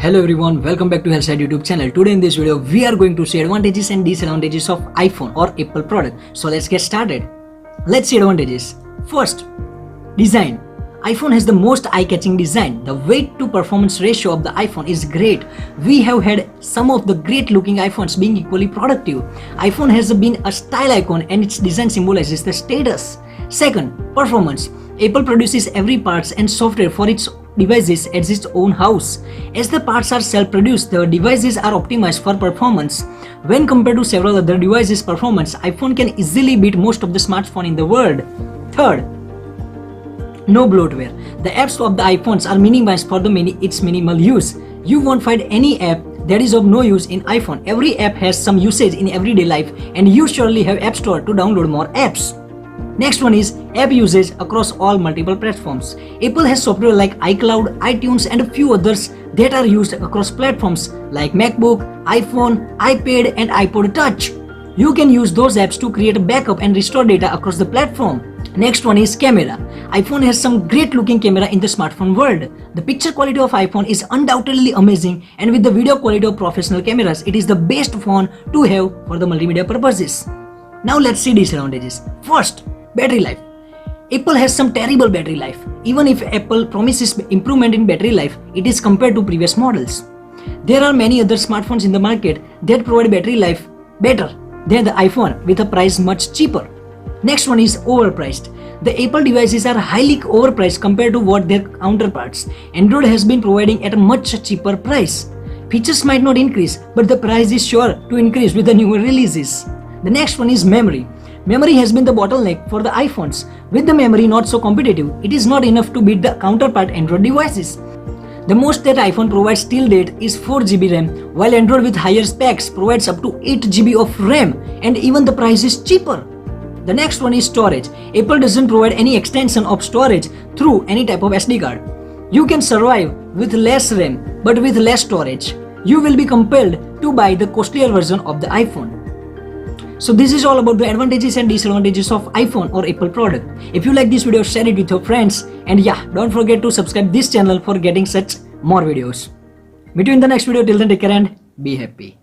Hello everyone, welcome back to Hellside YouTube channel. Today in this video, we are going to see advantages and disadvantages of iPhone or Apple product. So let's get started. Let's see advantages. First, design. iPhone has the most eye-catching design. The weight to performance ratio of the iPhone is great. We have had some of the great looking iPhones being equally productive. iPhone has been a style icon and its design symbolizes the status. Second, performance. Apple produces every parts and software for its devices at its own house. As the parts are self-produced, the devices are optimized for performance. When compared to several other devices' performance, iPhone can easily beat most of the smartphones in the world. Third, no bloatware. The apps of the iPhones are minimized for its minimal use. You won't find any app that is of no use in iPhone. Every app has some usage in everyday life, and you surely have App Store to download more apps. Next one is app usage across all multiple platforms. Apple has software like iCloud, iTunes and a few others that are used across platforms like MacBook, iPhone, iPad and iPod Touch. You can use those apps to create a backup and restore data across the platform. Next one is camera. iPhone has some great looking camera in the smartphone world. The picture quality of iPhone is undoubtedly amazing, and with the video quality of professional cameras, it is the best phone to have for the multimedia purposes. Now let's see disadvantages. First, battery life. Apple has some terrible battery life. Even if Apple promises improvement in battery life, it is compared to previous models. There are many other smartphones in the market that provide battery life better than the iPhone with a price much cheaper. Next one is overpriced. The Apple devices are highly overpriced compared to what their counterparts. Android has been providing at a much cheaper price. Features might not increase, but the price is sure to increase with the newer releases. The next one is memory. Memory has been the bottleneck for the iPhones. With the memory not so competitive, it is not enough to beat the counterpart Android devices. The most that iPhone provides till date is 4GB RAM, while Android with higher specs provides up to 8GB of RAM, and even the price is cheaper. The next one is storage. Apple doesn't provide any extension of storage through any type of SD card. You can survive with less RAM, but with less storage. You will be compelled to buy the costlier version of the iPhone. So this is all about the advantages and disadvantages of iPhone or Apple product. If you like this video, share it with your friends, and yeah, don't forget to subscribe this channel for getting such more videos. Meet you in the next video. Till then, take care and be happy.